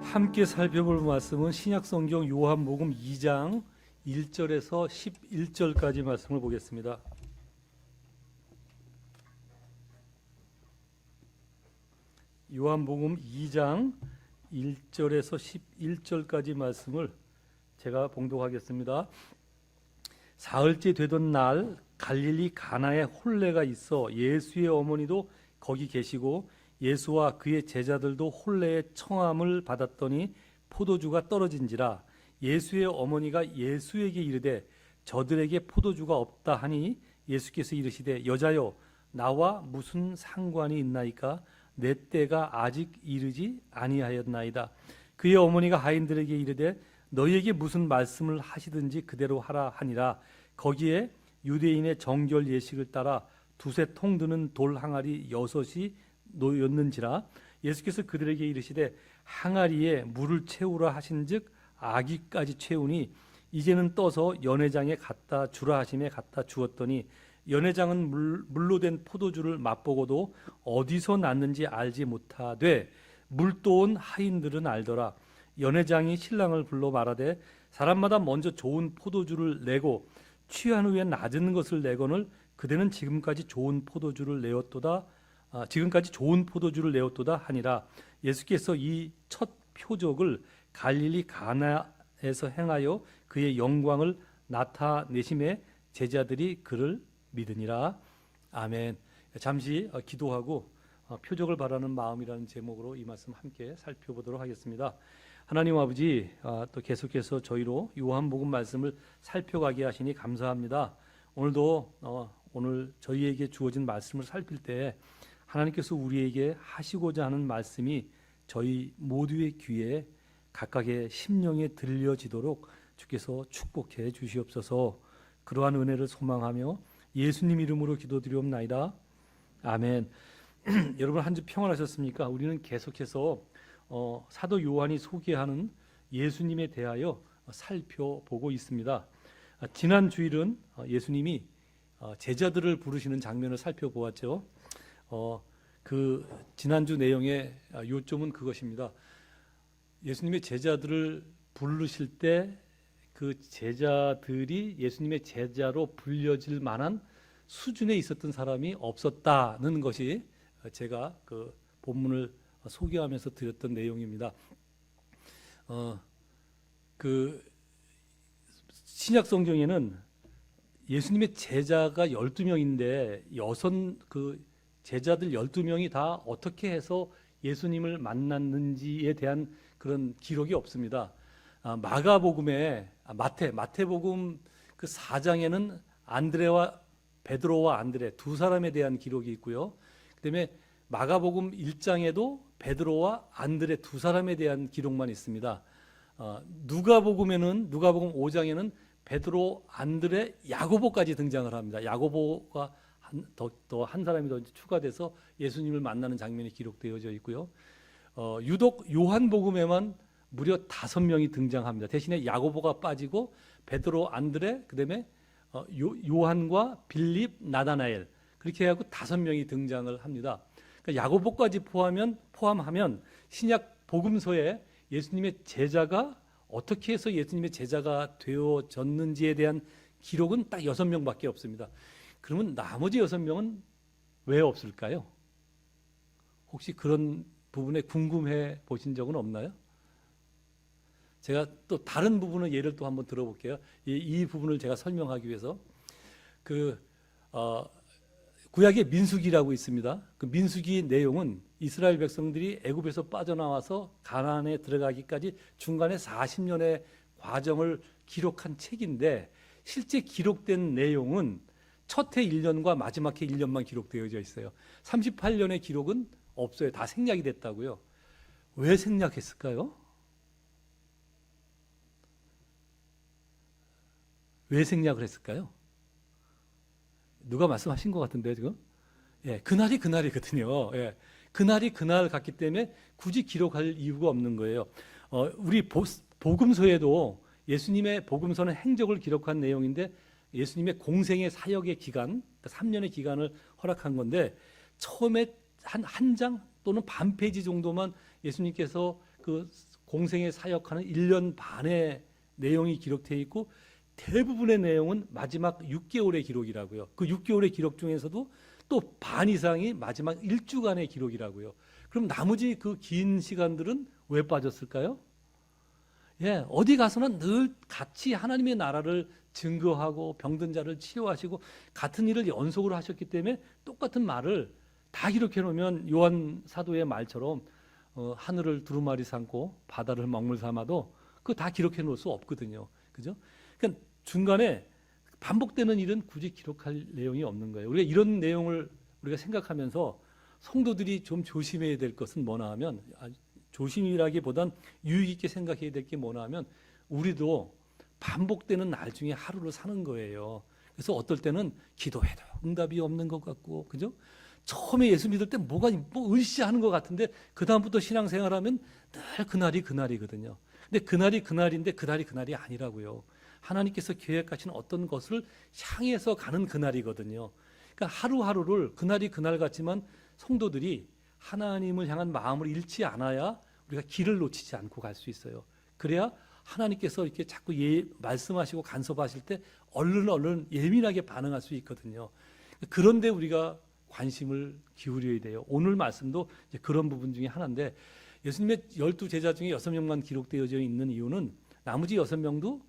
함께 살펴볼 말씀은 신약성경 요한복음 2장 1절에서 11절까지 말씀을 보겠습니다. 요한복음 2장 1절에서 11절까지 말씀을 제가 봉독하겠습니다. 사흘째 되던 날 갈릴리 가나에 혼례가 있어 예수의 어머니도 거기 계시고 예수와 그의 제자들도 혼례의 청함을 받았더니 포도주가 떨어진지라. 예수의 어머니가 예수에게 이르되 저들에게 포도주가 없다 하니 예수께서 이르시되 여자여 나와 무슨 상관이 있나이까? 내 때가 아직 이르지 아니하였나이다. 그의 어머니가 하인들에게 이르되 너희에게 무슨 말씀을 하시든지 그대로 하라 하니라. 거기에 유대인의 정결 예식을 따라 두세 통 드는 돌 항아리 6이 놓였는지라. 예수께서 그들에게 이르시되 항아리에 물을 채우라 하신즉 아기까지 채우니 이제는 떠서 연회장에 갖다 주라 하심에 갖다 주었더니 연회장은 물로 된 포도주를 맛보고도 어디서 났는지 알지 못하되 물도온 하인들은 알더라. 연회장이 신랑을 불러 말하되 사람마다 먼저 좋은 포도주를 내고 취한 후에 낮은 것을 내거늘 그대는 지금까지 좋은 포도주를 내었도다 하니라. 예수께서 이 첫 표적을 갈릴리 가나에서 행하여 그의 영광을 나타내심에 제자들이 그를 믿으니라. 아멘. 잠시 기도하고 표적을 바라는 마음이라는 제목으로 이 말씀 함께 살펴보도록 하겠습니다. 하나님 아버지, 또 계속해서 저희로 요한복음 말씀을 살펴가게 하시니 감사합니다. 오늘도 오늘 저희에게 주어진 말씀을 살필 때 하나님께서 우리에게 하시고자 하는 말씀이 저희 모두의 귀에 각각의 심령에 들려지도록 주께서 축복해 주시옵소서. 그러한 은혜를 소망하며 예수님 이름으로 기도드리옵나이다. 아멘. 여러분 한 주 평안하셨습니까? 우리는 계속해서 사도 요한이 소개하는 예수님에 대하여 살펴보고 있습니다. 지난 주일은 예수님이 제자들을 부르시는 장면을 살펴보았죠. 그 지난주 내용의 요점은 그것입니다. 예수님의 제자들을 부르실 때 그 제자들이 예수님의 제자로 불려질 만한 수준에 있었던 사람이 없었다는 것이 제가 그 본문을 소개하면서 드렸던 내용입니다. 그 신약 성경에는 예수님의 제자가 12명인데 그 제자들 12명이 다 어떻게 해서 예수님을 만났는지에 대한 그런 기록이 없습니다. 마태복음 그 4장에는 베드로와 안드레 두 사람에 대한 기록이 있고요. 그다음에 마가복음 1장에도 베드로와 안드레 두 사람에 대한 기록만 있습니다. 누가복음 5장에는 베드로, 안드레, 야고보까지 등장을 합니다. 야고보가 더 한 사람이 더 추가돼서 예수님을 만나는 장면이 기록되어져 있고요. 유독 요한복음에만 무려 5명이 등장합니다. 대신에 야고보가 빠지고 베드로, 안드레, 그다음에 요한과 빌립, 나다나엘 그렇게 해갖고 5명이 등장을 합니다. 그러니까 야고보까지 포함하면 신약 복음서에 예수님의 제자가 어떻게 해서 예수님의 제자가 되어졌는지에 대한 기록은 딱 6명밖에 없습니다. 그러면 나머지 6명은 왜 없을까요? 혹시 그런 부분에 궁금해 보신 적은 없나요? 제가 또 다른 부분은 예를 또 한번 들어볼게요. 이 부분을 제가 설명하기 위해서 구약의 민수기라고 있습니다. 그 민수기 내용은 이스라엘 백성들이 애굽에서 빠져나와서 가나안에 들어가기까지 중간에 40년의 과정을 기록한 책인데 실제 기록된 내용은 첫 해 1년과 마지막 해 1년만 기록되어져 있어요. 38년의 기록은 없어요. 다 생략이 됐다고요. 왜 생략했을까요? 왜 생략을 했을까요? 누가 말씀하신 것 같은데 지금? 그날이 그날이거든요. 그날이 그날 같기 때문에 굳이 기록할 이유가 없는 거예요. 우리 복음서에도 예수님의 복음서는 행적을 기록한 내용인데 예수님의 공생의 사역의 기간, 3년의 기간을 허락한 건데 처음에 한 장 또는 반 페이지 정도만 예수님께서 그 공생에 사역하는 1년 반의 내용이 기록되어 있고 대부분의 내용은 마지막 6개월의 기록이라고요. 그 6개월의 기록 중에서도 또 반 이상이 마지막 1주간의 기록이라고요. 그럼 나머지 그 긴 시간들은 왜 빠졌을까요? 예, 어디 가서는 늘 같이 하나님의 나라를 증거하고 병든 자를 치료하시고 같은 일을 연속으로 하셨기 때문에 똑같은 말을 다 기록해 놓으면 요한 사도의 말처럼 하늘을 두루마리 삼고 바다를 먹물 삼아도 그거 다 기록해 놓을 수 없거든요. 그죠? 그러니까 중간에 반복되는 일은 굳이 기록할 내용이 없는 거예요. 우리가 이런 내용을 우리가 생각하면서 성도들이 좀 조심해야 될 것은 뭐나 하면, 조심이라기보단 유익 있게 생각해야 될 게 뭐나 하면 우리도 반복되는 날 중에 하루를 사는 거예요. 그래서 어떨 때는 기도해도 응답이 없는 것 같고, 그죠? 처음에 예수 믿을 때 뭐 으쌰하는 것 같은데 그 다음부터 신앙생활하면 늘 그날이거든요. 근데 그날이 그날인데 그날이 그날이 아니라고요. 하나님께서 계획하신 어떤 것을 향해서 가는 그날이거든요. 그러니까 하루하루를 그날이 그날 같지만 성도들이 하나님을 향한 마음을 잃지 않아야 우리가 길을 놓치지 않고 갈 수 있어요. 그래야 하나님께서 이렇게 자꾸 말씀하시고 간섭하실 때 얼른 예민하게 반응할 수 있거든요. 그런데 우리가 관심을 기울여야 돼요. 오늘 말씀도 이제 그런 부분 중에 하나인데, 예수님의 12제자 중에 6명만 기록되어져 있는 이유는 나머지 6명도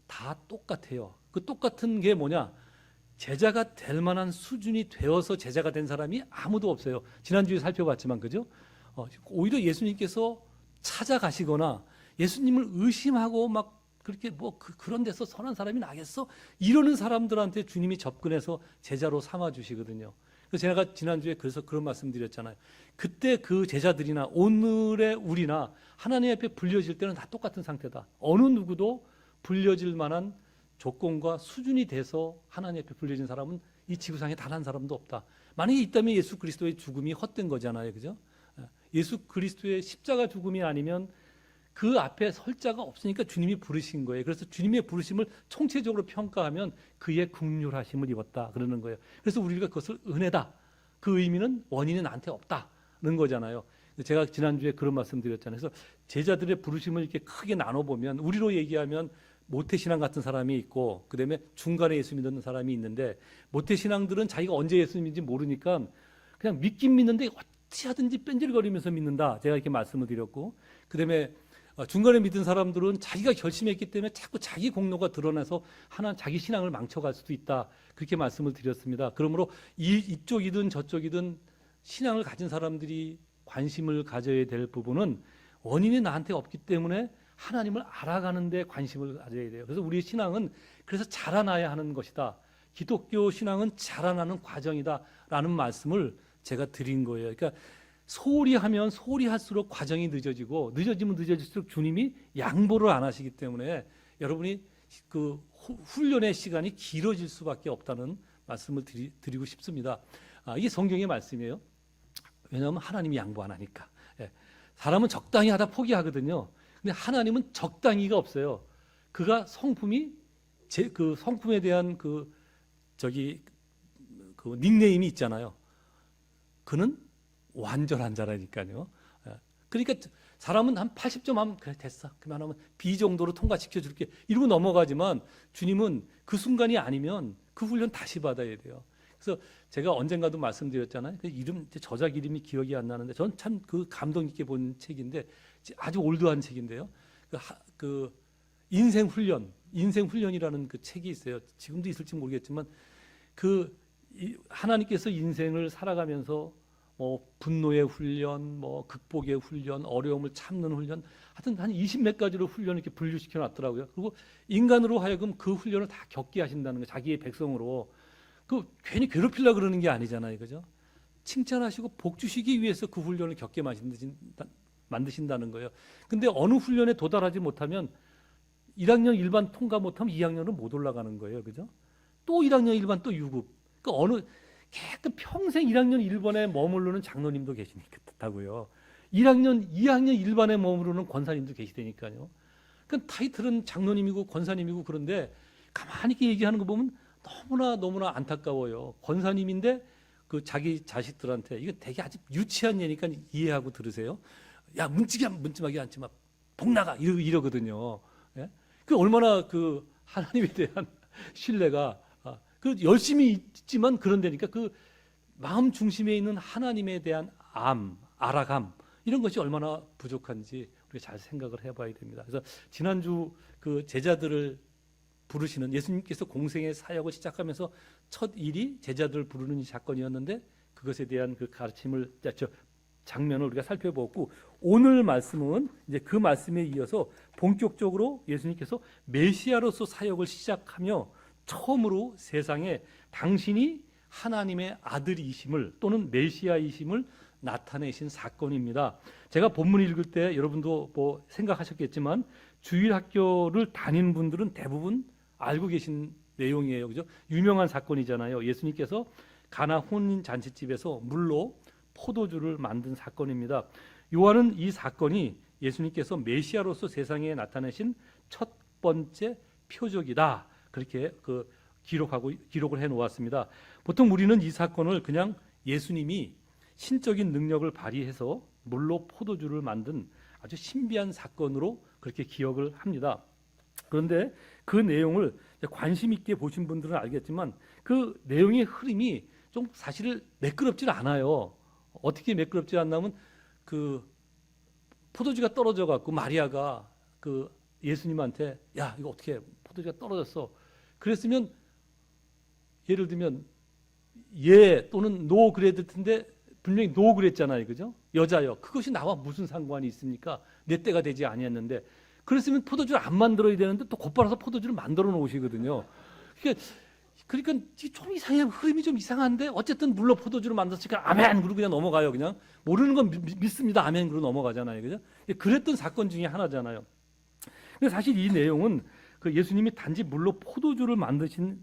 다 똑같아요. 그 똑같은 게 뭐냐? 제자가 될 만한 수준이 되어서 제자가 된 사람이 아무도 없어요. 지난주에 살펴봤지만, 그죠? 오히려 예수님께서 찾아가시거나 예수님을 의심하고 막 그렇게 그런 데서 선한 사람이 나겠어? 이러는 사람들한테 주님이 접근해서 제자로 삼아 주시거든요. 그래서 제가 지난주에 그래서 그런 말씀 드렸잖아요. 그때 그 제자들이나 오늘의 우리나 하나님 앞에 불려질 때는 다 똑같은 상태다. 어느 누구도 불려질 만한 조건과 수준이 돼서 하나님 앞에 불려진 사람은 이 지구상에 단 한 사람도 없다. 만약에 있다면 예수 그리스도의 죽음이 헛된 거잖아요. 그죠? 예수 그리스도의 십자가 죽음이 아니면 그 앞에 설 자가 없으니까 주님이 부르신 거예요. 그래서 주님의 부르심을 총체적으로 평가하면 그의 긍휼하심을 입었다 그러는 거예요. 그래서 우리가 그것을 은혜다. 그 의미는 원인은 나한테 없다는 거잖아요. 제가 지난주에 그런 말씀 드렸잖아요. 그래서 제자들의 부르심을 이렇게 크게 나눠보면 우리로 얘기하면 모태신앙 같은 사람이 있고 그다음에 중간에 예수 믿는 사람이 있는데, 모태신앙들은 자기가 언제 예수 믿는지 모르니까 그냥 믿긴 믿는데 어찌 하든지 뺀질거리면서 믿는다. 제가 이렇게 말씀을 드렸고, 그다음에 중간에 믿은 사람들은 자기가 결심했기 때문에 자꾸 자기 공로가 드러나서 자기 신앙을 망쳐갈 수도 있다. 그렇게 말씀을 드렸습니다. 그러므로 이쪽이든 저쪽이든 신앙을 가진 사람들이 관심을 가져야 될 부분은 원인이 나한테 없기 때문에 하나님을 알아가는 데 관심을 가져야 돼요. 그래서 우리의 신앙은 그래서 자라나야 하는 것이다. 기독교 신앙은 자라나는 과정이다라는 말씀을 제가 드린 거예요. 그러니까 소홀히 하면 소홀히 할수록 과정이 늦어지고 늦어지면 늦어질수록 주님이 양보를 안 하시기 때문에 여러분이 그 훈련의 시간이 길어질 수밖에 없다는 말씀을 드리고 싶습니다. 이게 성경의 말씀이에요. 왜냐하면 하나님이 양보 안 하니까. 사람은 적당히 하다 포기하거든요. 근데 하나님은 적당히가 없어요. 그가 그 성품에 대한 그 닉네임이 있잖아요. 그는 완전한 자라니까요. 그러니까 사람은 한 80점 하면 그래 됐어. 그만하면 B 정도로 통과시켜 줄게. 이러고 넘어가지만 주님은 그 순간이 아니면 그 훈련 다시 받아야 돼요. 그래서 제가 언젠가도 말씀드렸잖아요. 그 저작 이름이 기억이 안 나는데 전 참 그 감동 있게 본 책인데 아주 올드한 책인데요. 그 인생 훈련이라는 그 책이 있어요. 지금도 있을지 모르겠지만 하나님께서 인생을 살아가면서 분노의 훈련, 극복의 훈련, 어려움을 참는 훈련, 하여튼 한 20몇 가지로 훈련을 이렇게 분류시켜 놨더라고요. 그리고 인간으로 하여금 그 훈련을 다 겪게 하신다는 거예요. 자기의 백성으로. 괜히 괴롭히려고 그러는 게 아니잖아요. 그죠? 칭찬하시고 복 주시기 위해서 그 훈련을 겪게 만드신다는 거예요. 근데 어느 훈련에 도달하지 못하면 1학년 일반 통과 못하면 2학년은 못 올라가는 거예요. 그죠? 또 1학년 일반 또 유급. 그러니까 평생 1학년 1반에 머무르는 장로님도 계시니까고요. 2학년 1반에 머무르는 권사님도 계시다니까요. 그러니까 타이틀은 장로님이고 권사님이고 그런데 가만히 이렇게 얘기하는 거 보면 너무나 안타까워요. 권사님인데 그 자기 자식들한테 이거 되게 아주 유치한 예니까 이해하고 들으세요. 야 문지막이 앉지 마. 복나가 이러거든요. 예? 그 얼마나 그 하나님에 대한 신뢰가 그 열심히 있지만 그런데니까 그 마음 중심에 있는 하나님에 대한 알아감 이런 것이 얼마나 부족한지 우리가 잘 생각을 해봐야 됩니다. 그래서 지난주 그 제자들을 부르시는 예수님께서 공생의 사역을 시작하면서 첫 일이 제자들을 부르는 이 사건이었는데 그것에 대한 그 가르침을 장면을 우리가 살펴보았고 오늘 말씀은 이제 그 말씀에 이어서 본격적으로 예수님께서 메시아로서 사역을 시작하며 처음으로 세상에 당신이 하나님의 아들이심을 또는 메시아이심을 나타내신 사건입니다. 제가 본문 읽을 때 여러분도 뭐 생각하셨겠지만 주일학교를 다니는 분들은 대부분 알고 계신 내용이에요. 그죠? 유명한 사건이잖아요. 예수님께서 가나 혼인 잔치집에서 물로 포도주를 만든 사건입니다. 요한은 이 사건이 예수님께서 메시아로서 세상에 나타내신 첫 번째 표적이다. 그렇게 기록을 해 놓았습니다. 보통 우리는 이 사건을 그냥 예수님이 신적인 능력을 발휘해서 물로 포도주를 만든 아주 신비한 사건으로 그렇게 기억을 합니다. 그런데 그 내용을 관심 있게 보신 분들은 알겠지만 그 내용의 흐름이 좀 사실 매끄럽지 않아요. 어떻게 매끄럽지 않냐면 그 포도주가 떨어져 갖고 마리아가 그 예수님한테 야 이거 어떻게 포도주가 떨어졌어. 그랬으면 예를 들면 예 또는 노 그래야 될 텐데 분명히 노 그랬잖아요. 그죠? 여자여. 그것이 나와 무슨 상관이 있습니까? 내 때가 되지 아니했는데. 그랬으면 포도주를 안 만들어야 되는데 또 곧바라서 포도주를 만들어 놓으시거든요. 그러니까 좀 이상해요. 흐름이 좀 이상한데 어쨌든 물로 포도주를 만들었으니까 아멘 그러고 그냥 넘어가요. 그냥 모르는 건 믿습니다. 아멘 그러고 넘어가잖아요. 그죠? 그랬던 사건 중에 하나잖아요. 근데 사실 이 내용은 그 예수님이 단지 물로 포도주를 만드신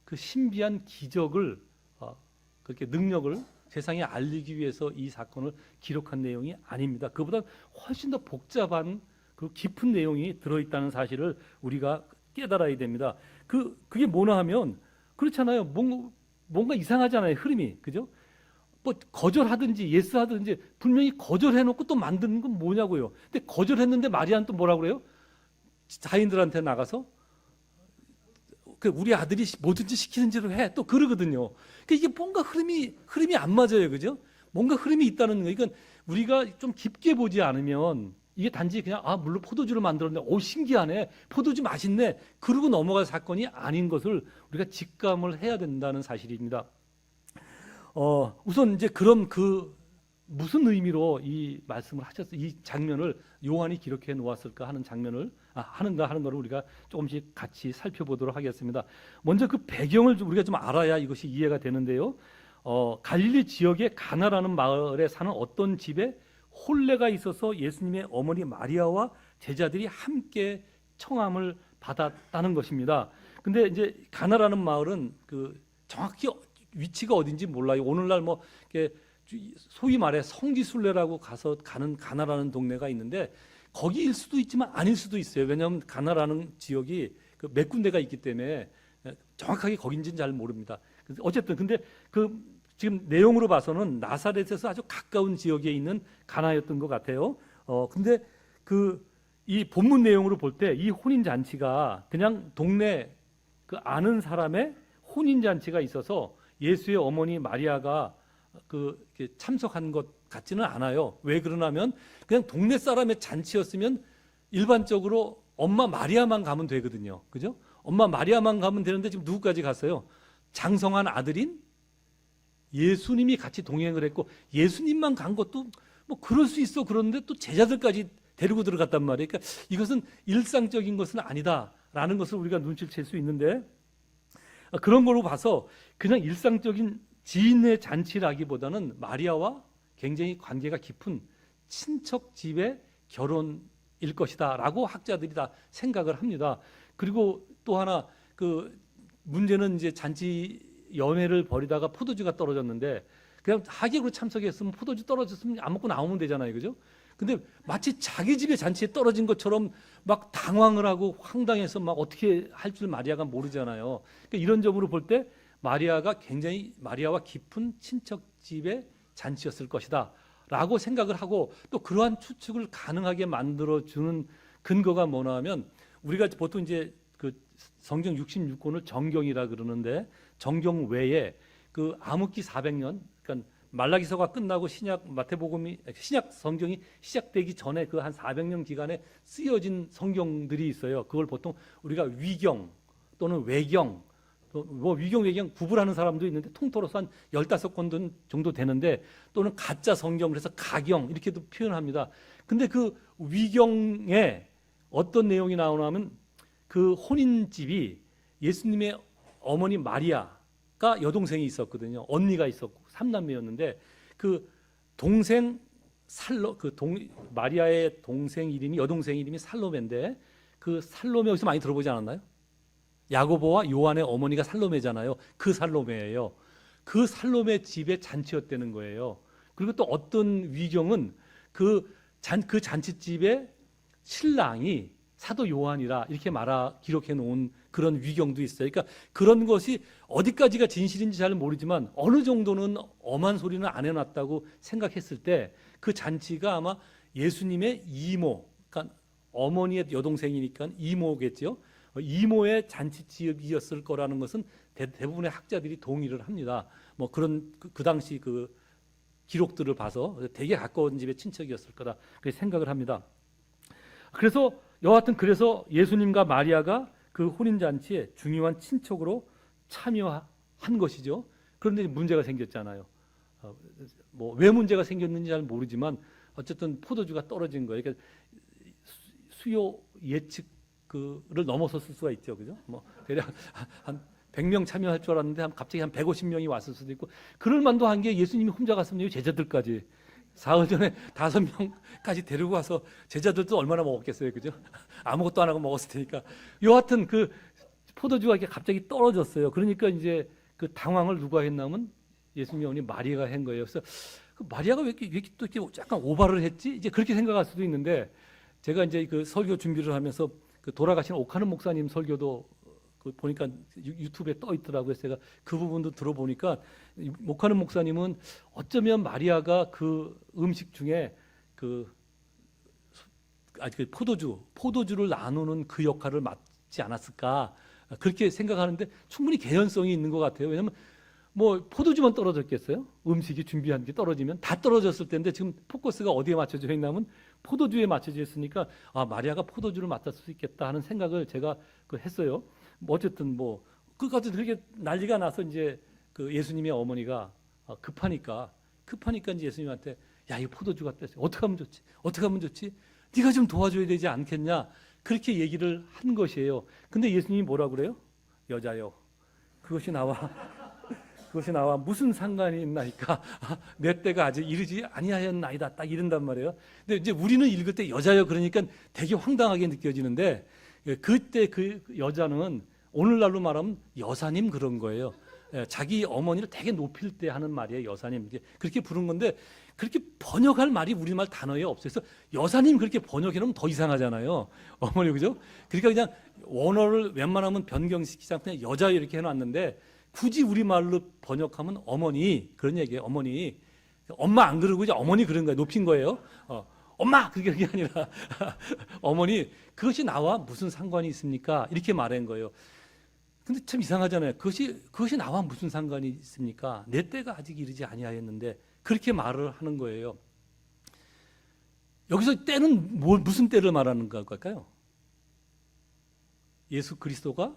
그 신비한 기적을 그렇게 능력을 세상에 알리기 위해서 이 사건을 기록한 내용이 아닙니다. 그보다 훨씬 더 복잡한 그 깊은 내용이 들어있다는 사실을 우리가 깨달아야 됩니다. 그게 뭐나 하면 그렇잖아요. 뭔가 이상하잖아요. 흐름이. 그죠? 뭐 거절하든지 예스하든지 분명히 거절해놓고 또 만드는 건 뭐냐고요. 근데 거절했는데 마리아는 또 뭐라고 그래요? 자인들한테 나가서 우리 아들이 뭐든지 시키는 대로 해. 또 그러거든요. 그러니까 이게 뭔가 흐름이 안 맞아요. 그죠? 뭔가 흐름이 있다는 거. 이건 우리가 좀 깊게 보지 않으면 이게 단지 그냥 물로 포도주를 만들었네. 오 신기하네. 포도주 맛있네. 그러고 넘어갈 사건이 아닌 것을 우리가 직감을 해야 된다는 사실입니다. 우선 이제 그럼 무슨 의미로 이 말씀을 하셨어요? 이 장면을 요한이 기록해 놓았을까 하는 장면을 하는 것을 우리가 조금씩 같이 살펴보도록 하겠습니다. 먼저 그 배경을 우리가 좀 알아야 이것이 이해가 되는데요. 갈릴리 지역의 가나라는 마을에 사는 어떤 집에 혼례가 있어서 예수님의 어머니 마리아와 제자들이 함께 청함을 받았다는 것입니다. 근데 이제 가나라는 마을은 정확히 위치가 어딘지 몰라요. 오늘날 뭐 이렇게 소위 말해 성지순례라고 가는 가나라는 동네가 있는데 거기일 수도 있지만 아닐 수도 있어요. 왜냐하면 가나라는 지역이 몇 군데가 있기 때문에 정확하게 거긴지는 잘 모릅니다. 어쨌든 근데 지금 내용으로 봐서는 나사렛에서 아주 가까운 지역에 있는 가나였던 것 같아요. 근데 이 본문 내용으로 볼 때 이 혼인 잔치가 그냥 동네 아는 사람의 혼인 잔치가 있어서 예수의 어머니 마리아가 참석한 것 같지는 않아요. 왜 그러냐면 그냥 동네 사람의 잔치였으면 일반적으로 엄마 마리아만 가면 되거든요. 그죠? 엄마 마리아만 가면 되는데 지금 누구까지 갔어요? 장성한 아들인 예수님이 같이 동행을 했고 예수님만 간 것도 뭐 그럴 수 있어. 그런데 또 제자들까지 데리고 들어갔단 말이에요. 그러니까 이것은 일상적인 것은 아니다라는 것을 우리가 눈치를 챌 수 있는데 그런 걸로 봐서 그냥 일상적인 지인의 잔치라기보다는 마리아와 굉장히 관계가 깊은 친척 집의 결혼일 것이다라고 학자들이 다 생각을 합니다. 그리고 또 하나 문제는 이제 잔치 연회를 벌이다가 포도주가 떨어졌는데 그냥 하객으로 참석했으면 포도주 떨어졌으면 안 먹고 나오면 되잖아요. 그죠? 근데 마치 자기 집의 잔치에 떨어진 것처럼 막 당황을 하고 황당해서 막 어떻게 할 줄 마리아가 모르잖아요. 그러니까 이런 점으로 볼 때 마리아와 깊은 친척 집의 잔치였을 것이다. 라고 생각을 하고 또 그러한 추측을 가능하게 만들어주는 근거가 뭐냐 하면 우리가 보통 이제 그 성경 66권을 정경이라 그러는데 정경 외에 그 암흑기 400년 그러니까 말라기서가 끝나고 신약 성경이 시작되기 전에 그 한 400년 기간에 쓰여진 성경들이 있어요. 그걸 보통 우리가 위경 또는 외경 뭐 위경 외경 구분하는 사람도 있는데 통틀어서 한 15권 정도 되는데 또는 가짜 성경 그래서 가경 이렇게도 표현합니다. 근데 그 위경에 어떤 내용이 나오냐면 그 혼인집이 예수님의 어머니 마리아가 여동생이 있었거든요. 언니가 있었고 삼남매였는데 그 동생 마리아의 동생 이름이 여동생 이름이 살로메인데 그 살로메 여기서 많이 들어보지 않았나요? 야고보와 요한의 어머니가 살로메잖아요. 그 살로메예요. 그 살로메 집의 잔치였다는 거예요. 그리고 또 어떤 위경은 그 잔치집의 신랑이 사도 요한이라 이렇게 기록해 놓은 그런 위경도 있어요. 그러니까 그런 것이 어디까지가 진실인지 잘 모르지만 어느 정도는 엄한 소리는 안 해놨다고 생각했을 때 그 잔치가 아마 예수님의 이모, 그러니까 어머니의 여동생이니까 이모겠죠. 이모의 잔치집이었을 거라는 것은 대부분의 학자들이 동의를 합니다. 뭐 그런 그 당시 그 기록들을 봐서 되게 가까운 집의 친척이었을 거다 그렇게 생각을 합니다. 그래서 여하튼 그래서 예수님과 마리아가 그 혼인 잔치에 중요한 친척으로 참여한 것이죠. 그런데 문제가 생겼잖아요. 뭐 왜 문제가 생겼는지 잘 모르지만 어쨌든 포도주가 떨어진 거예요. 그러니까 수요 예측을 넘어섰을 수가 있죠, 그죠? 뭐 대략 한 100명 참여할 줄 알았는데 갑자기 한 150명이 왔을 수도 있고 그럴 만도 한 게 예수님이 혼자 갔으면 제자들까지 사흘 전에 5명까지 데리고 와서 제자들도 얼마나 먹었겠어요, 그죠? 아무것도 안 하고 먹었을 테니까. 여하튼 그 포도주가 이렇게 갑자기 떨어졌어요. 그러니까 이제 그 당황을 누가 했냐면 예수님의 어머니 마리아가 한 거예요. 그래서 그 마리아가 왜 이렇게 또 이렇게 약간 오바를 했지? 이제 그렇게 생각할 수도 있는데 제가 이제 그 설교 준비를 하면서 그 돌아가신 오카는 목사님 설교도 그 보니까 유튜브에 떠 있더라고요. 제가 그 부분도 들어보니까 오카는 목사님은 어쩌면 마리아가 그 음식 중에 그 포도주를 나누는 그 역할을 맡지 않았을까 그렇게 생각하는데 충분히 개연성이 있는 것 같아요. 왜냐하면 뭐 포도주만 떨어졌겠어요? 음식이 준비한 게 떨어지면 다 떨어졌을 텐데 지금 포커스가 어디에 맞춰져 있냐면 포도주에 맞춰져 있으니까 아 마리아가 포도주를 맡았을 수 있겠다 하는 생각을 제가 했어요. 뭐 어쨌든 뭐 그까지 그렇게 난리가 나서 이제 그 예수님의 어머니가 급하니까 이제 예수님한테 야 이 포도주가 뺐어 어떻게 하면 좋지? 어떻게 하면 좋지? 네가 좀 도와줘야 되지 않겠냐? 그렇게 얘기를 한 것이에요. 근데 예수님이 뭐라 그래요? 여자여 그것이 나와 무슨 상관이 있나이까? 내 때가 아직 이르지 아니하였나이다. 딱 이른단 말이에요. 근데 이제 우리는 읽을 때 여자여 그러니까 되게 황당하게 느껴지는데 그때 그 여자는 오늘날로 말하면 여사님 그런 거예요. 자기 어머니를 되게 높일 때 하는 말이에요. 여사님 그렇게 부른 건데 그렇게 번역할 말이 우리말 단어에 없어요. 그래서 여사님 그렇게 번역해 놓으면 더 이상하잖아요. 어머니 그죠? 그러니까 그냥 원어를 웬만하면 변경시키지 않고 그냥 여자 이렇게 해놨는데 굳이 우리말로 번역하면 어머니 그런 얘기예요. 어머니 엄마 안 그러고 이제 어머니 그런 거예요. 높인 거예요. 엄마 그게 아니라 어머니 그것이 나와 무슨 상관이 있습니까? 이렇게 말한 거예요. 근데 참 이상하잖아요. 그것이 나와 무슨 상관이 있습니까? 내 때가 아직 이르지 아니하였는데 그렇게 말을 하는 거예요. 여기서 때는 무슨 때를 말하는 걸까요? 예수 그리스도가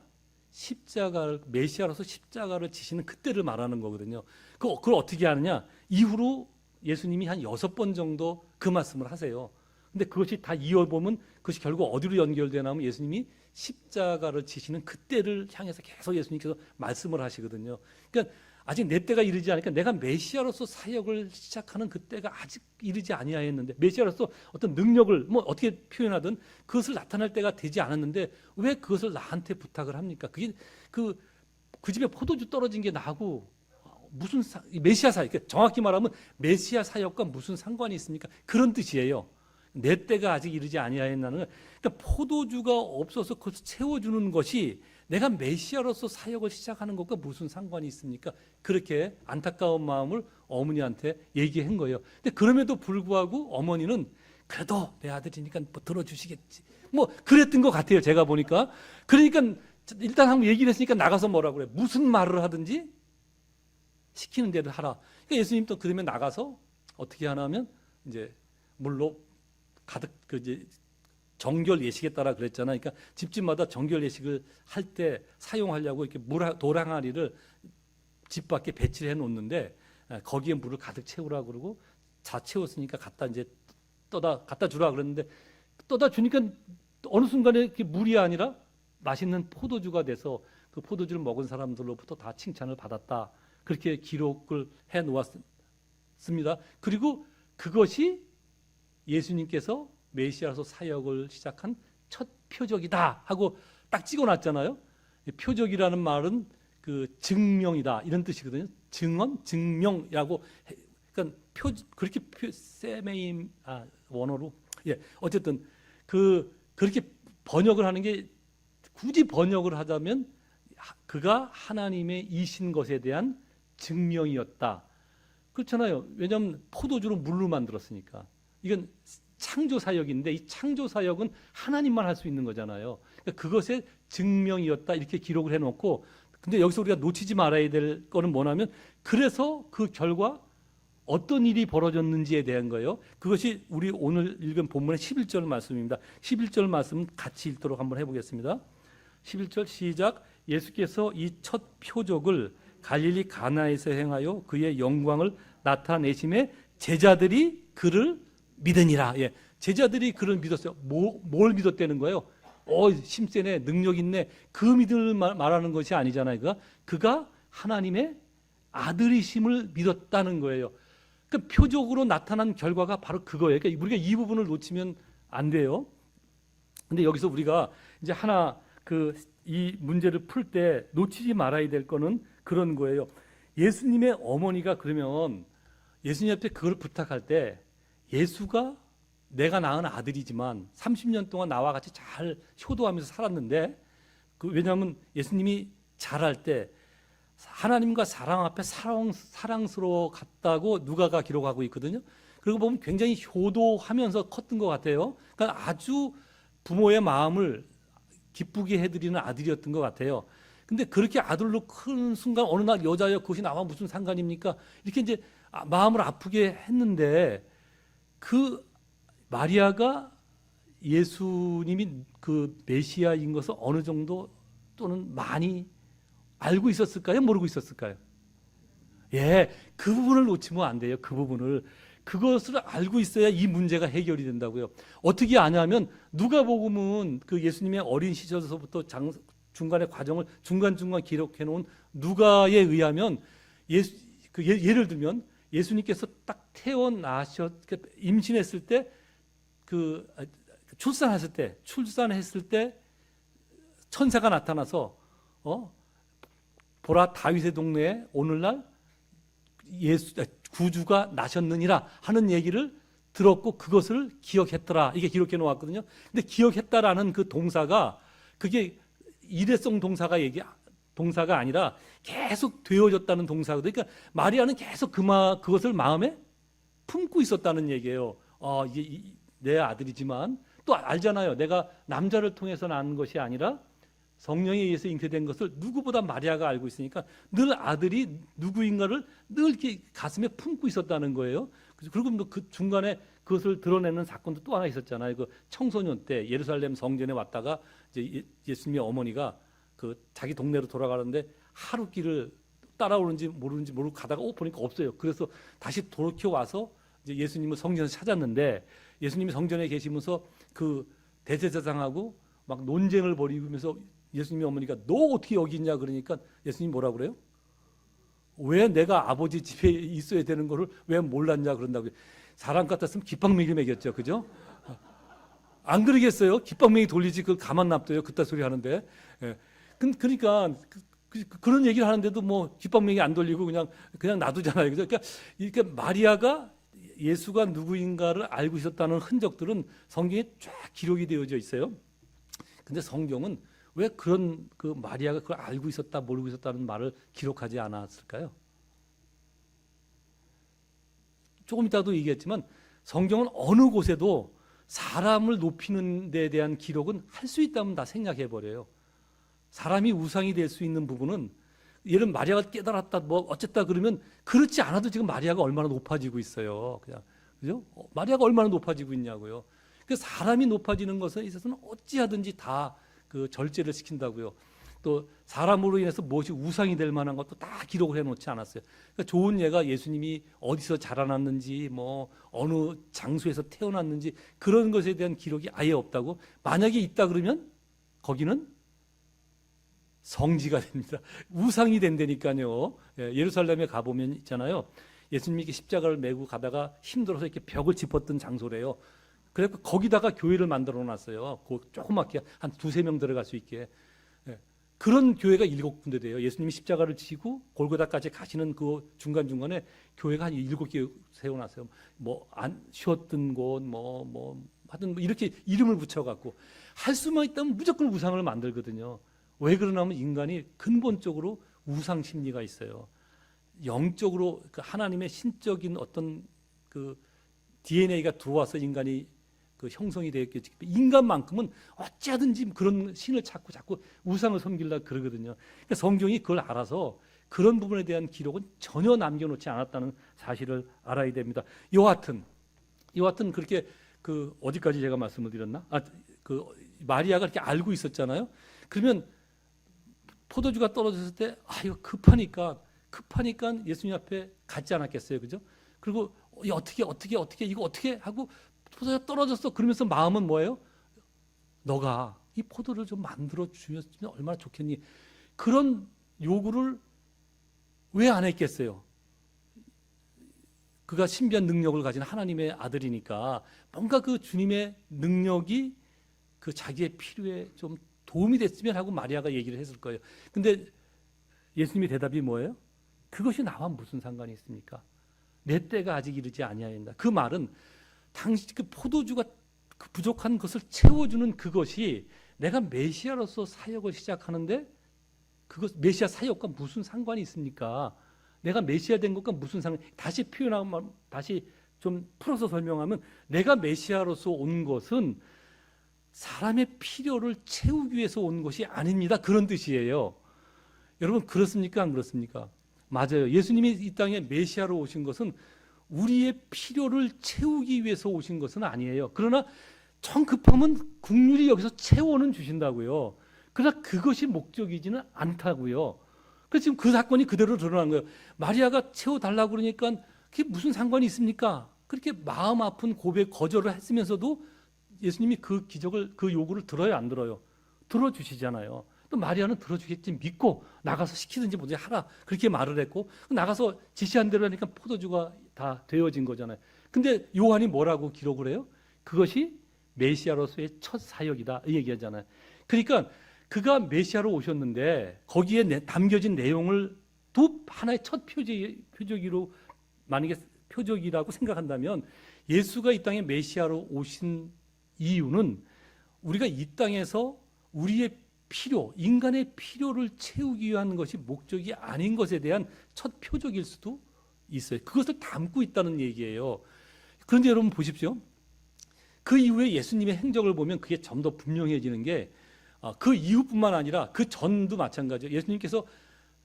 메시아로서 십자가를 지시는 그때를 말하는 거거든요. 그걸 어떻게 하느냐? 이후로 예수님이 한 6번 정도 그 말씀을 하세요. 근데 그것이 다 이어보면 그것이 결국 어디로 연결되냐면 예수님이 십자가를 지시는 그때를 향해서 계속 예수님께서 말씀을 하시거든요. 그러니까 아직 내 때가 이르지 않으니까 내가 메시아로서 사역을 시작하는 그때가 아직 이르지 아니하였는데 메시아로서 어떤 능력을 뭐 어떻게 표현하든 그것을 나타날 때가 되지 않았는데 왜 그것을 나한테 부탁을 합니까? 그게 그 집에 포도주 떨어진 게 나하고 무슨 메시아 사역, 그러니까 정확히 말하면 메시아 사역과 무슨 상관이 있습니까? 그런 뜻이에요. 내 때가 아직 이르지 아니하였나는 그러니까 포도주가 없어서 그것을 채워주는 것이 내가 메시아로서 사역을 시작하는 것과 무슨 상관이 있습니까? 그렇게 안타까운 마음을 어머니한테 얘기한 거예요. 근데 그럼에도 불구하고 어머니는 그래도 내 아들이니까 뭐 들어주시겠지. 뭐 그랬던 것 같아요. 제가 보니까. 그러니까 일단 한번 얘기를 했으니까 나가서 뭐라 그래. 무슨 말을 하든지 시키는 대로 하라. 그러니까 예수님도 그러면 나가서 어떻게 하냐면 이제 물로 가득 이제 정결 예식에 따라 그랬잖아요. 그러니까 집집마다 정결 예식을 할 때 사용하려고 이렇게 돌 항아리를 집 밖에 배치를 해 놓는데 거기에 물을 가득 채우라 그러고 다 채웠으니까 갖다 주라 그랬는데 떠다 주니까 어느 순간에 이렇게 물이 아니라 맛있는 포도주가 돼서 그 포도주를 먹은 사람들로부터 다 칭찬을 받았다. 그렇게 기록을 해 놓았습니다. 그리고 그것이 예수님께서 메시아로서 사역을 시작한 첫 표적이다 하고 딱 찍어놨잖아요. 표적이라는 말은 그 증명이다 이런 뜻이거든요. 증언, 증명이라고. 그러니까 그렇게 세메임 원어로 어쨌든 그렇게 번역을 하는 게 굳이 번역을 하자면 그가 하나님의 이신 것에 대한 증명이었다. 그렇잖아요. 왜냐하면 포도주로 물로 만들었으니까. 이건 창조 사역인데 이 창조 사역은 하나님만 할 수 있는 거잖아요. 그러니까 그것의 증명이었다 이렇게 기록을 해놓고, 근데 여기서 우리가 놓치지 말아야 될 거는 뭐냐면 그래서 그 결과 어떤 일이 벌어졌는지에 대한 거예요. 그것이 우리 오늘 읽은 본문의 11절 말씀입니다. 11절 말씀 같이 읽도록 한번 해보겠습니다. 11절 시작. 예수께서 이 첫 표적을 갈릴리 가나에서 행하여 그의 영광을 나타내심에 제자들이 그를 믿으니라. 제자들이 그를 믿었어요. 뭘 믿었다는 거예요? 힘세네, 능력 있네. 그 믿음을 말하는 것이 아니잖아요. 그가 하나님의 아들이심을 믿었다는 거예요. 그 표적으로 나타난 결과가 바로 그거예요. 그러니까 우리가 이 부분을 놓치면 안 돼요. 근데 여기서 우리가 이제 하나 이 문제를 풀 때 놓치지 말아야 될 거는 그런 거예요. 예수님의 어머니가 그러면 예수님 앞에 그걸 부탁할 때 예수가 내가 낳은 아들이지만 30년 동안 나와 같이 잘 효도하면서 살았는데 왜냐하면 예수님이 자랄 때 하나님과 사랑 앞에 사랑스러워 갔다고 누가가 기록하고 있거든요. 그리고 보면 굉장히 효도하면서 컸던 것 같아요. 그러니까 아주 부모의 마음을 기쁘게 해드리는 아들이었던 것 같아요. 근데 그렇게 아들로 큰 순간 어느 날 여자여 그것이 나와 무슨 상관입니까? 이렇게 이제 마음을 아프게 했는데 그 마리아가 예수님이 그 메시아인 것을 어느 정도 또는 많이 알고 있었을까요? 모르고 있었을까요? 그 부분을 놓치면 안 돼요. 그 부분을. 그것을 알고 있어야 이 문제가 해결이 된다고요. 어떻게 아냐면 누가복음은 그 예수님의 어린 시절에서부터 중간의 과정을 중간중간 기록해 놓은 누가에 의하면 예를 들면 예수님께서 딱 임신했을 때 출산했을 때 천사가 나타나서 보라 다윗의 동네에 오늘날 구주가 나셨느니라 하는 얘기를 들었고 그것을 기억했더라 이게 기록해 놓았거든요. 근데 기억했다라는 그 동사가 그게 일회성 동사가 아니라 계속 되어졌다는 동사거든요. 그러니까 마리아는 계속 그것을 마음에 품고 있었다는 얘기예요. 이게 내 아들이지만 또 알잖아요. 내가 남자를 통해서 낳은 것이 아니라 성령에 의해서 잉태된 것을 누구보다 마리아가 알고 있으니까 늘 아들이 누구인가를 늘 이렇게 가슴에 품고 있었다는 거예요. 그리고 그 중간에 그것을 드러내는 사건도 또 하나 있었잖아요. 그 청소년 때 예루살렘 성전에 왔다가 이제 예수님의 어머니가 자기 동네로 돌아가는데 하루길을 따라오는지 모르고 가다가 보니까 없어요. 그래서 다시 돌이켜 와서 이제 예수님을 성전에서 찾았는데 예수님이 성전에 계시면서 그 대제사장하고 막 논쟁을 벌이면서 예수님의 어머니가 너 어떻게 여기 있냐 그러니까 예수님이 뭐라 그래요? 왜 내가 아버지 집에 있어야 되는 거를 왜 몰랐냐 그런다고요. 사람 같았으면 깃방맹이 매겼죠. 그죠? 안 그러겠어요? 깃방맹이 돌리지 그걸 가만 놔둬요. 그따 소리 하는데. 그러니까 그런 얘기를 하는데도 뭐 깃방맹이 안 돌리고 그냥 놔두잖아요. 그러니까 마리아가 예수가 누구인가를 알고 있었다는 흔적들은 성경에 쫙 기록이 되어져 있어요. 근데 성경은 왜 그런 그 마리아가 그걸 알고 있었다 모르고 있었다는 말을 기록하지 않았을까요? 조금 이따도 얘기했지만 성경은 어느 곳에도 사람을 높이는 데 대한 기록은 할 수 있다면 다 생략해 버려요. 사람이 우상이 될 수 있는 부분은 예를 들면 마리아가 깨달았다 뭐 어쨌다 그러면 그렇지 않아도 지금 마리아가 얼마나 높아지고 있어요. 그냥 그죠? 마리아가 얼마나 높아지고 있냐고요. 그 사람이 높아지는 것에 있어서는 어찌하든지 다 그 절제를 시킨다고요. 또 사람으로 인해서 무엇이 우상이 될 만한 것도 다 기록을 해놓지 않았어요. 그러니까 좋은 예가 예수님이 어디서 자라났는지 뭐 어느 장소에서 태어났는지 그런 것에 대한 기록이 아예 없다고. 만약에 있다 그러면 거기는 성지가 됩니다. 우상이 된다니까요. 예루살렘에 가보면 있잖아요. 예수님이 이렇게 십자가를 메고 가다가 힘들어서 이렇게 벽을 짚었던 장소래요. 그래서 거기다가 교회를 만들어 놨어요. 그 조그맣게 한 두세 명 들어갈 수 있게. 그런 교회가 7군데 돼요. 예수님이 십자가를 지고 골고다까지 가시는 그 중간중간에 교회가 한 7개 세워놨어요. 뭐 안 쉬었던 곳, 하여튼 이렇게 이름을 붙여갖고 할 수만 있다면 무조건 우상을 만들거든요. 왜 그러냐면 인간이 근본적으로 우상 심리가 있어요. 영적으로 그 하나님의 신적인 어떤 그 DNA가 들어와서 인간이 그 형성이 되었겠지. 인간만큼은 어찌하든지 그런 신을 찾고 자꾸 우상을 섬기려고 그러거든요. 그러니까 성경이 그걸 알아서 그런 부분에 대한 기록은 전혀 남겨놓지 않았다는 사실을 알아야 됩니다. 여하튼 그렇게 그 어디까지 제가 말씀을 드렸나? 그 마리아가 이렇게 알고 있었잖아요. 그러면 포도주가 떨어졌을 때 이거 급하니까 예수님 앞에 갔지 않았겠어요, 그죠? 그리고 어떻게 이거 어떻게 하고 포도주가 떨어졌어. 그러면서 마음은 뭐예요? 너가 이 포도를 좀 만들어 주면 얼마나 좋겠니? 그런 요구를 왜 안 했겠어요? 그가 신비한 능력을 가진 하나님의 아들이니까 뭔가 그 주님의 능력이 그 자기의 필요에 좀 도움이 됐으면 하고 마리아가 얘기를 했을 거예요. 근데 예수님의 대답이 뭐예요? 그것이 나와 무슨 상관이 있습니까? 내 때가 아직 이르지 아니하였다. 그 말은 당시 그 포도주가 그 부족한 것을 채워주는 그것이 내가 메시아로서 사역을 시작하는데 그것 메시아 사역과 무슨 상관이 있습니까? 내가 메시아 된 것과 무슨 상관? 다시 표현하면 다시 좀 풀어서 설명하면 내가 메시아로서 온 것은 사람의 필요를 채우기 위해서 온 것이 아닙니다. 그런 뜻이에요. 여러분 그렇습니까? 안 그렇습니까? 맞아요. 예수님이 이 땅에 메시아로 오신 것은 우리의 필요를 채우기 위해서 오신 것은 아니에요. 그러나 정 급하면 국률이 여기서 채워는 주신다고요. 그러나 그것이 목적이지는 않다고요. 그래서 지금 그 사건이 그대로 드러난 거예요. 마리아가 채워달라고 그러니까 그게 무슨 상관이 있습니까? 그렇게 마음 아픈 고백 거절을 했으면서도 예수님이 그 기적을 그 요구를 들어요, 안 들어요? 들어주시잖아요. 또 마리아는 들어주겠지 믿고 나가서 시키든지 뭐든지 하라 그렇게 말을 했고 나가서 지시한 대로 하니까 포도주가 다 되어진 거잖아요. 근데 요한이 뭐라고 기록을 해요? 그것이 메시아로서의 첫 사역이다 이 얘기하잖아요. 그러니까 그가 메시아로 오셨는데 거기에 담겨진 내용을 또 하나의 첫 표적으로 만약에 표적이라고 생각한다면 예수가 이 땅에 메시아로 오신 이유는 우리가 이 땅에서 우리의 필요, 인간의 필요를 채우기 위한 것이 목적이 아닌 것에 대한 첫 표적일 수도 있어요. 그것을 담고 있다는 얘기예요. 그런데 여러분 보십시오. 그 이후에 예수님의 행적을 보면 그게 좀 더 분명해지는 게 그 이후뿐만 아니라 그 전도 마찬가지예요. 예수님께서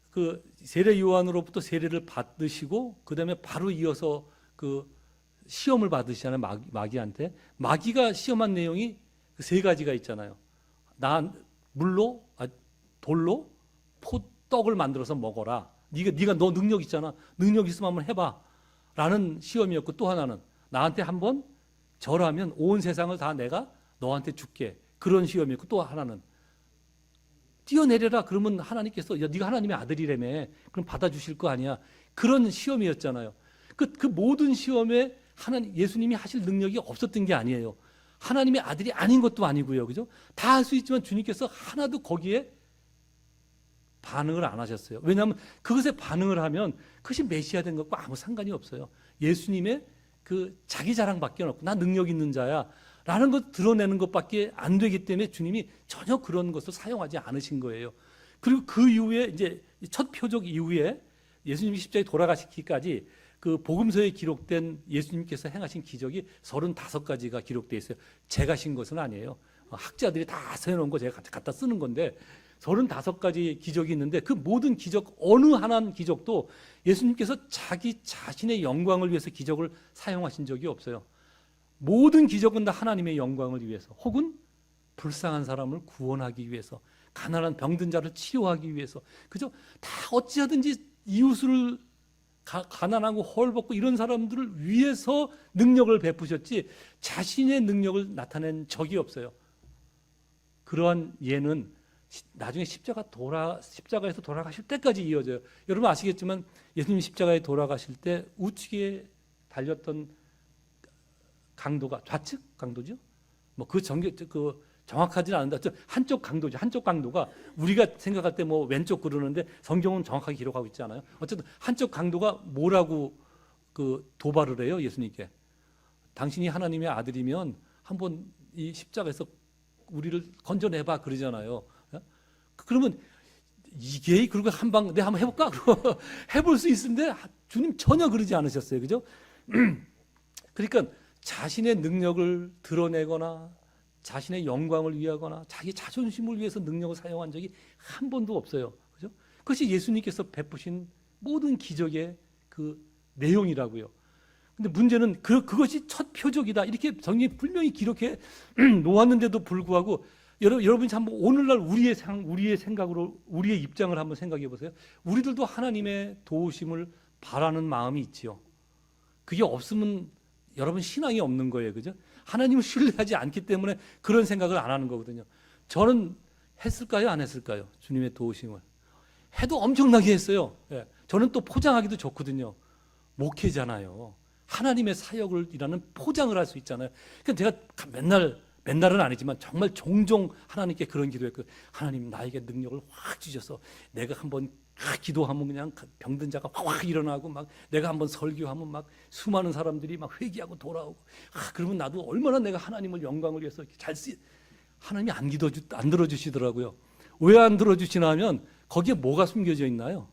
그 세례 요한으로부터 세례를 받으시고 그 다음에 바로 이어서 그 시험을 받으시잖아요. 마귀한테. 마귀가 시험한 내용이 세 가지가 있잖아요. 물로 돌로 떡을 만들어서 먹어라. 네가 너 능력 있잖아. 능력 있으면 한번 해봐. 라는 시험이었고 또 하나는 나한테 한번 절하면 온 세상을 다 내가 너한테 줄게. 그런 시험이었고 또 하나는 뛰어내려라. 그러면 하나님께서 네가 하나님의 아들이라며. 그럼 받아주실 거 아니야. 그런 시험이었잖아요. 그 모든 시험에 예수님이 하실 능력이 없었던 게 아니에요. 하나님의 아들이 아닌 것도 아니고요. 그죠? 다 할 수 있지만 주님께서 하나도 거기에 반응을 안 하셨어요. 왜냐하면 그것에 반응을 하면 그것이 메시아 된 것과 아무 상관이 없어요. 예수님의 그 자기 자랑밖에 없고 나 능력 있는 자야. 라는 것 드러내는 것밖에 안 되기 때문에 주님이 전혀 그런 것을 사용하지 않으신 거예요. 그리고 그 이후에 이제 첫 표적 이후에 예수님이 십자가에 돌아가시기까지 그 복음서에 기록된 예수님께서 행하신 기적이 35가지가 기록되어 있어요. 제가 신 것은 아니에요. 학자들이 다 세워놓은 거 제가 갖다 쓰는 건데 35가지 기적이 있는데 그 모든 기적 어느 하나 기적도 예수님께서 자기 자신의 영광을 위해서 기적을 사용하신 적이 없어요. 모든 기적은 다 하나님의 영광을 위해서 혹은 불쌍한 사람을 구원하기 위해서 가난한 병든 자를 치료하기 위해서 그죠? 다 어찌하든지 이웃을 가난하고 헐벗고 이런 사람들을 위해서 능력을 베푸셨지 자신의 능력을 나타낸 적이 없어요. 그러한 예는 나중에 십자가에서 돌아가실 때까지 이어져요. 여러분 아시겠지만 예수님 십자가에 돌아가실 때 우측에 달렸던 강도가 좌측 강도죠. 뭐 그 정확하지는 않은데 한쪽 강도죠. 한쪽 강도가 우리가 생각할 때 뭐 왼쪽 그러는데 성경은 정확하게 기록하고 있지 않아요. 어쨌든 한쪽 강도가 뭐라고 그 도발을 해요 예수님께. 당신이 하나님의 아들이면 한번 이 십자가에서 우리를 건져내봐 그러잖아요. 그러면 이게 그리고 한방 내가 한번 해볼까? 해볼 수 있는데 주님 전혀 그러지 않으셨어요, 그죠? 그러니까 자신의 능력을 드러내거나 자신의 영광을 위하거나 자기 자존심을 위해서 능력을 사용한 적이 한 번도 없어요, 그죠? 그것이 예수님께서 베푸신 모든 기적의 그 내용이라고요. 근데 문제는 그것이 첫 표적이다 이렇게 성경이 분명히 기록해 놓았는데도 불구하고 여러분이 한번 오늘날 우리의 생각으로 우리의 입장을 한번 생각해 보세요. 우리들도 하나님의 도우심을 바라는 마음이 있지요. 그게 없으면 여러분 신앙이 없는 거예요, 그죠? 하나님을 신뢰하지 않기 때문에 그런 생각을 안 하는 거거든요. 저는 했을까요, 안 했을까요? 주님의 도우심을 해도 엄청나게 했어요. 예. 저는 또 포장하기도 좋거든요. 목회잖아요. 하나님의 사역을 이라는 포장을 할 수 있잖아요. 그러니까 제가 맨날은 아니지만 정말 종종 하나님께 그런 기도했거든요. 하나님 나에게 능력을 확 주셔서 내가 한번 기도하면 그냥 병든 자가 확 일어나고 막 내가 한번 설교하면 막 수많은 사람들이 막 회개하고 돌아오고 그러면 나도 얼마나 내가 하나님을 영광을 위해서 하나님이 안 들어주시더라고요. 왜 안 들어주시나 하면 거기에 뭐가 숨겨져 있나요?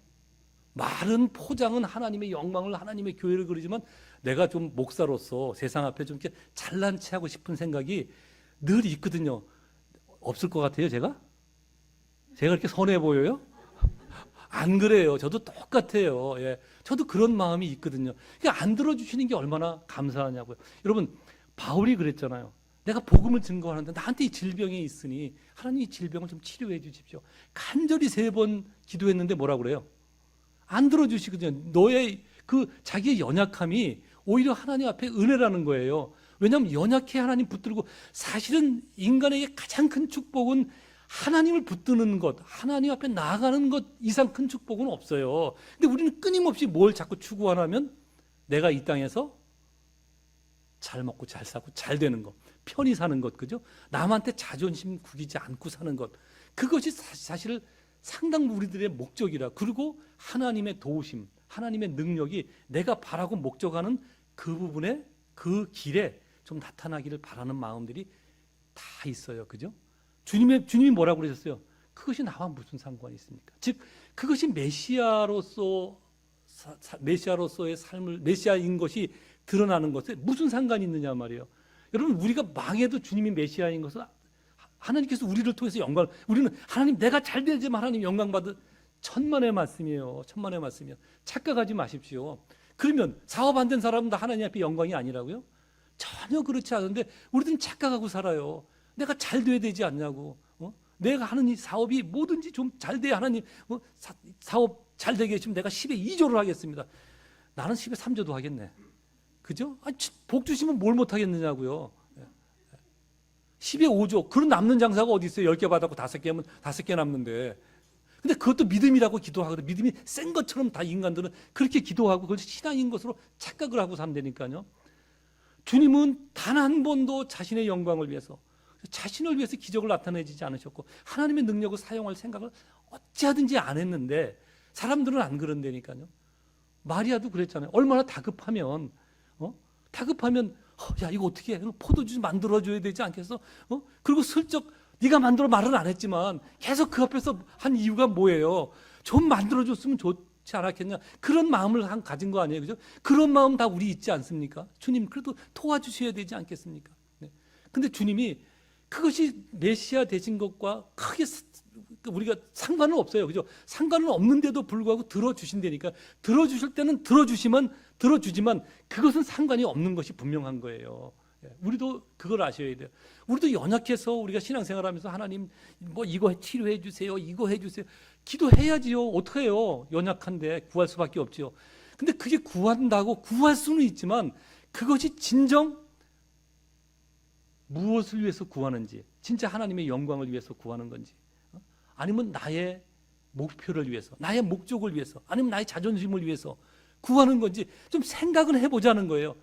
말은 포장은 하나님의 영광을 하나님의 교회를 그러지만 내가 좀 목사로서 세상 앞에 좀 이렇게 잘난 체하고 싶은 생각이 늘 있거든요. 없을 것 같아요, 제가? 제가 이렇게 선해 보여요? 안 그래요. 저도 똑같아요. 예. 저도 그런 마음이 있거든요. 그러니까 안 들어주시는 게 얼마나 감사하냐고요. 여러분, 바울이 그랬잖아요. 내가 복음을 증거하는데 나한테 이 질병이 있으니 하나님 이 질병을 좀 치료해 주십시오. 간절히 3번 기도했는데 뭐라고 그래요? 안 들어주시거든요. 너의 그 자기의 연약함이 오히려 하나님 앞에 은혜라는 거예요. 왜냐하면 연약해 하나님 붙들고 사실은 인간에게 가장 큰 축복은 하나님을 붙드는 것, 하나님 앞에 나아가는 것 이상 큰 축복은 없어요. 근데 우리는 끊임없이 뭘 자꾸 추구하냐면 내가 이 땅에서 잘 먹고 잘 살고 잘 되는 것, 편히 사는 것, 그죠? 남한테 자존심 구기지 않고 사는 것, 그것이 사실 상당 우리들의 목적이라. 그리고 하나님의 도우심, 하나님의 능력이 내가 바라고 목적하는 그 부분에 그 길에 좀 나타나기를 바라는 마음들이 다 있어요, 그죠? 주님이 뭐라고 그러셨어요? 그것이 나와 무슨 상관이 있습니까? 즉 그것이 메시아로서의 삶을 메시아인 것이 드러나는 것에 무슨 상관이 있느냐 말이에요. 여러분 우리가 망해도 주님이 메시아인 것은 하나님께서 우리를 통해서 우리는 하나님 내가 잘 되지만 하나님 영광 받은 천만의 말씀이에요. 천만의 말씀이요. 착각하지 마십시오. 그러면 사업 안 된 사람은 다 하나님 앞에 영광이 아니라고요? 전혀 그렇지 않은데 우리들은 착각하고 살아요. 내가 잘 돼야 되지 않냐고. 내가 하는 이 사업이 뭐든지 좀 잘 돼야 하나님 사업 잘 되게 해주면 내가 10에 2조를 하겠습니다. 나는 10에 3조도 하겠네. 그죠? 복 주시면 뭘 못하겠느냐고요. 10에 5조. 그런 남는 장사가 어디 있어요? 10개 받았고 5개 하면 5개 남는데. 근데 그것도 믿음이라고 기도하거든. 믿음이 센 것처럼 다 인간들은 그렇게 기도하고 그것이 신앙인 것으로 착각을 하고 산다니까요. 주님은 단 한 번도 자신의 영광을 위해서 자신을 위해서 기적을 나타내지 않으셨고 하나님의 능력을 사용할 생각을 어찌하든지 안 했는데 사람들은 안 그런다니까요. 마리아도 그랬잖아요. 얼마나 다급하면 야 이거 어떻게 해? 포도주스 만들어줘야 되지 않겠어? 그리고 슬쩍 네가 만들어 말은 안 했지만 계속 그 앞에서 한 이유가 뭐예요? 좀 만들어줬으면 좋지 않았겠냐? 그런 마음을 가진 거 아니에요, 그죠? 그런 마음 다 우리 있지 않습니까? 주님 그래도 도와주셔야 되지 않겠습니까? 네. 근데 주님이 그것이 메시아 되신 것과 크게 우리가 상관은 없어요, 그죠? 상관은 없는데도 불구하고 들어주신다니까. 들어주실 때는 들어주지만 그것은 상관이 없는 것이 분명한 거예요. 우리도 그걸 아셔야 돼요. 우리도 연약해서 우리가 신앙생활하면서 하나님 뭐 이거 치료해 주세요, 이거 해 주세요. 기도해야지요. 어떻게 해요? 연약한데 구할 수밖에 없지요. 근데 그게 구한다고 구할 수는 있지만 그것이 진정 무엇을 위해서 구하는지, 진짜 하나님의 영광을 위해서 구하는 건지, 아니면 나의 목표를 위해서, 나의 목적을 위해서, 아니면 나의 자존심을 위해서 구하는 건지 좀 생각은 해보자는 거예요.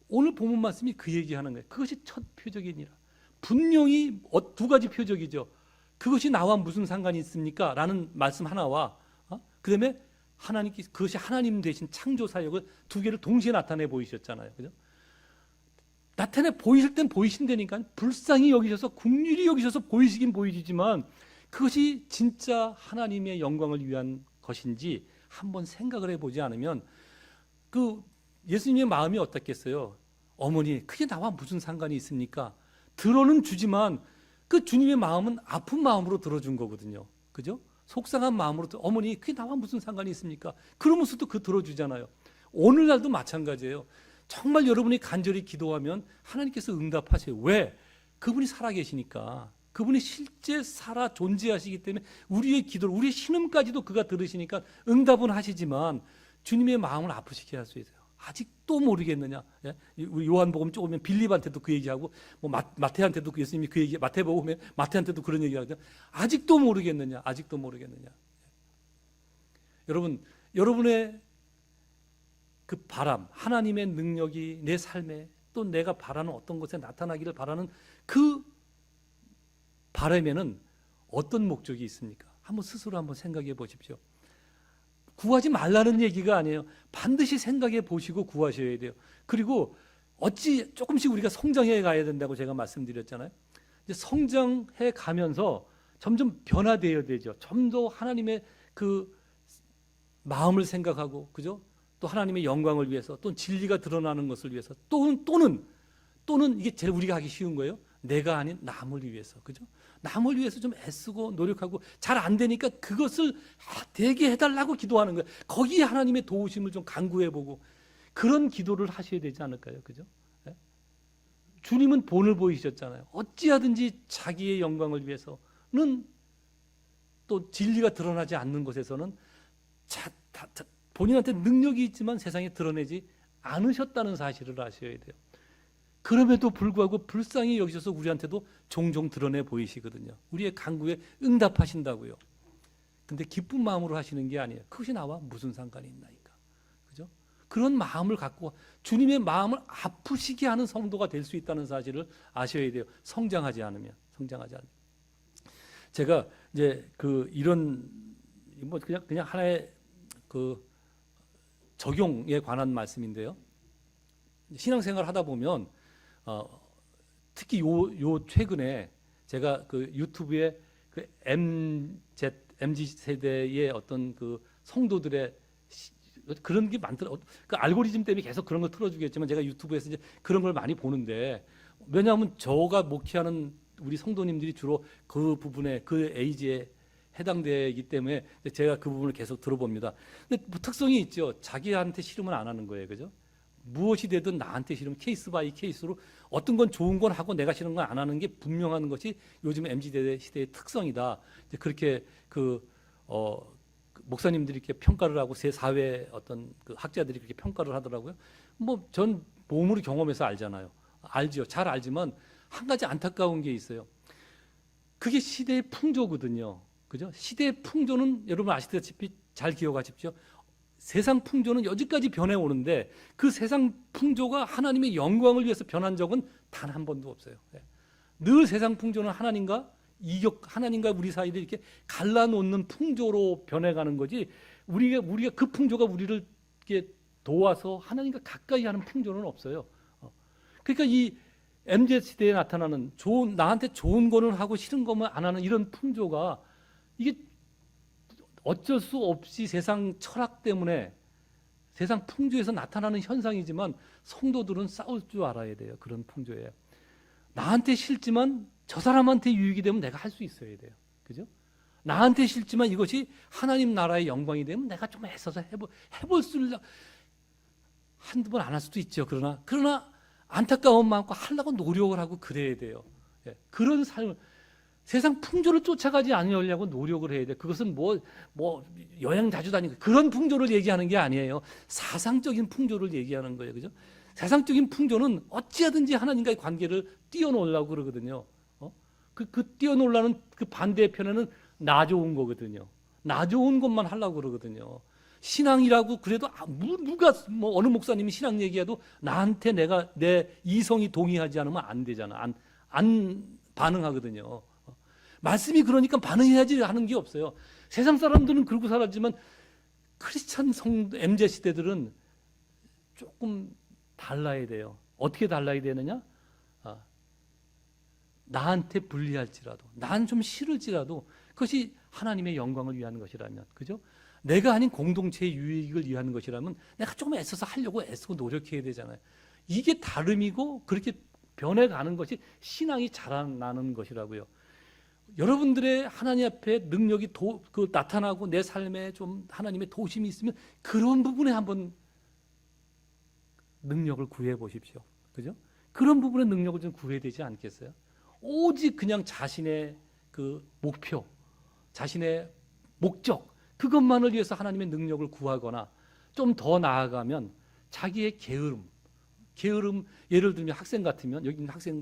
오늘 본문 말씀이 그 얘기하는 거예요. 그것이 첫 표적이니라. 분명히 두 가지 표적이죠. 그것이 나와 무슨 상관이 있습니까? 라는 말씀 하나와 그다음에 하나님께서 그것이 하나님 되신 창조 사역을 두 개를 동시에 나타내 보이셨잖아요. 그죠? 나타내 보이실 땐 보이신다니까. 불쌍히 여기셔서 긍휼히 여기셔서 보이시긴 보이시지만 그것이 진짜 하나님의 영광을 위한 것인지 한번 생각을 해보지 않으면 그 예수님의 마음이 어떻겠어요? 어머니 그게 나와 무슨 상관이 있습니까? 들어는 주지만 그 주님의 마음은 아픈 마음으로 들어준 거거든요. 그죠? 속상한 마음으로 어머니 그게 나와 무슨 상관이 있습니까? 그러면서도 그 들어주잖아요. 오늘날도 마찬가지예요. 정말 여러분이 간절히 기도하면 하나님께서 응답하세요. 왜? 그분이 살아계시니까. 그분이 실제 살아 존재하시기 때문에 우리의 기도를, 우리의 신음까지도 그가 들으시니까 응답은 하시지만 주님의 마음을 아프시게 할 수 있어요. 아직도 모르겠느냐? 예? 우리 요한복음 조금면 빌립한테도 그 얘기하고 뭐 마태한테도 예수님이 그 얘기, 마태복음 보면 마태한테도 그런 얘기하거든요. 아직도 모르겠느냐? 아직도 모르겠느냐? 여러분, 여러분의 그 바람, 하나님의 능력이 내 삶에 또 내가 바라는 어떤 것에 나타나기를 바라는 그 바람에는 어떤 목적이 있습니까? 한번 스스로 한번 생각해 보십시오. 구하지 말라는 얘기가 아니에요. 반드시 생각해 보시고 구하셔야 돼요. 그리고 어찌 조금씩 우리가 성장해 가야 된다고 제가 말씀드렸잖아요. 이제 성장해 가면서 점점 변화되어야 되죠. 좀 더 하나님의 그 마음을 생각하고, 그죠? 또 하나님의 영광을 위해서, 또 진리가 드러나는 것을 위해서, 또는 이게 제일 우리가 하기 쉬운 거예요. 내가 아닌 남을 위해서, 그죠? 남을 위해서 좀 애쓰고 노력하고 잘 안 되니까 그것을 되게 해달라고 기도하는 거예요. 거기에 하나님의 도우심을 좀 간구해보고 그런 기도를 하셔야 되지 않을까요? 그죠? 네? 주님은 본을 보이셨잖아요. 어찌하든지 자기의 영광을 위해서는 또 진리가 드러나지 않는 곳에서는 본인한테 능력이 있지만 세상에 드러내지 않으셨다는 사실을 아셔야 돼요. 그럼에도 불구하고 불쌍히 여기셔서 우리한테도 종종 드러내 보이시거든요. 우리의 간구에 응답하신다고요. 근데 기쁜 마음으로 하시는 게 아니에요. 그것이 나와 무슨 상관이 있나이까. 그죠? 그런 마음을 갖고 주님의 마음을 아프시게 하는 성도가 될 수 있다는 사실을 아셔야 돼요. 성장하지 않으면. 제가 이제 이런 뭐 그냥 하나의 그 적용에 관한 말씀인데요. 신앙생활 하다 보면 특히 요 최근에 제가 그 유튜브에 그 MZ 세대의 어떤 그 성도들의 그런 게 많더라고요. 그 알고리즘 때문에 계속 그런 걸 틀어주겠지만 제가 유튜브에서 이제 그런 걸 많이 보는데, 왜냐하면 저가 목회하는 우리 성도님들이 주로 그 부분에 그 에이지에 해당되기 때문에 제가 그 부분을 계속 들어봅니다. 근데 뭐 특성이 있죠. 자기한테 싫으면 안 하는 거예요, 그죠? 무엇이 되든 나한테 싫으면 케이스 바이 케이스로 어떤 건 좋은 건 하고 내가 싫은 건 안 하는 게 분명한 것이 요즘 MZ 시대의 특성이다. 이제 그렇게 목사님들이 이렇게 평가를 하고 새 사회 어떤 그 학자들이 그렇게 평가를 하더라고요. 뭐 전 몸으로 경험해서 알잖아요. 알죠. 잘 알지만 한 가지 안타까운 게 있어요. 그게 시대의 풍조거든요. 그죠? 시대의 풍조는 여러분 아시다시피 잘 기억하십시오. 세상 풍조는 여기까지 변해오는데 그 세상 풍조가 하나님의 영광을 위해서 변한 적은 단 한 번도 없어요. 늘 세상 풍조는 하나님과 우리 사이를 이렇게 갈라놓는 풍조로 변해가는 거지, 우리가 그 풍조가 우리를 이렇게 도와서 하나님과 가까이 하는 풍조는 없어요. 그러니까 이 MZ 시대에 나타나는 나한테 좋은 거는 하고 싫은 거만 안 하는 이런 풍조가 이게 어쩔 수 없이 세상 철학 때문에 세상 풍조에서 나타나는 현상이지만 성도들은 싸울 줄 알아야 돼요. 그런 풍조에. 나한테 싫지만 저 사람한테 유익이 되면 내가 할 수 있어야 돼요. 그죠? 나한테 싫지만 이것이 하나님 나라의 영광이 되면 내가 좀 애써서 해볼 수 한두 번 안 할 수도 있죠. 그러나 안타까운 마음과 하려고 노력을 하고 그래야 돼요. 예, 그런 삶을 세상 풍조를 쫓아가지 않으려고 노력을 해야 돼. 그것은 뭐 여행 자주 다니고 그런 풍조를 얘기하는 게 아니에요. 사상적인 풍조를 얘기하는 거예요. 그죠? 세상적인 풍조는 어찌하든지 하나님과의 관계를 뛰어놀라고 그러거든요. 그 뛰어놀라는 그 반대편에는 나 좋은 거거든요. 나 좋은 것만 하려고 그러거든요. 신앙이라고 그래도 누가 어느 목사님이 신앙 얘기해도 나한테 내 이성이 동의하지 않으면 안 되잖아. 안 반응하거든요. 말씀이 그러니까 반응해야지 하는 게 없어요. 세상 사람들은 그러고 살았지만 크리스찬 MZ 시대들은 조금 달라야 돼요. 어떻게 달라야 되느냐? 나한테 불리할지라도, 난 좀 싫을지라도 그것이 하나님의 영광을 위한 것이라면, 그죠? 내가 아닌 공동체의 유익을 위한 것이라면 내가 조금 애써서 하려고 애쓰고 노력해야 되잖아요. 이게 다름이고 그렇게 변해가는 것이 신앙이 자라나는 것이라고요. 여러분들의 하나님 앞에 능력이 나타나고 내 삶에 좀 하나님의 도심이 있으면 그런 부분에 한번 능력을 구해 보십시오. 그죠? 그런 부분에 능력을 좀 구해야 되지 않겠어요? 오직 그냥 자신의 그 목표, 자신의 목적, 그것만을 위해서 하나님의 능력을 구하거나 좀 더 나아가면 자기의 게으름, 예를 들면 학생 같으면 여기 있는 학생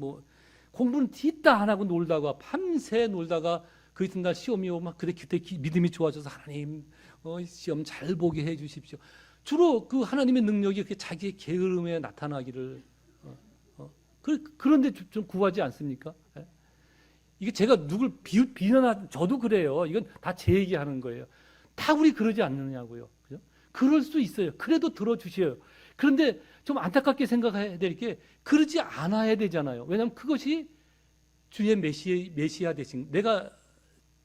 공부는 뒤따 안 하고 놀다가 밤새 놀다가 그 이튿날 시험이 오면 그때 믿음이 좋아져서 하나님 시험 잘 보게 해 주십시오. 주로 그 하나님의 능력이 그렇게 자기의 게으름에 나타나기를 그런데 좀 구하지 않습니까? 이게 제가 누굴 비난하 저도 그래요. 이건 다 제 얘기하는 거예요. 다 우리 그러지 않느냐고요. 그죠? 그럴 수 있어요. 그래도 들어주셔요. 그런데 좀 안타깝게 생각해야 될 게 그러지 않아야 되잖아요. 왜냐하면 그것이 주의 메시아 되신 내가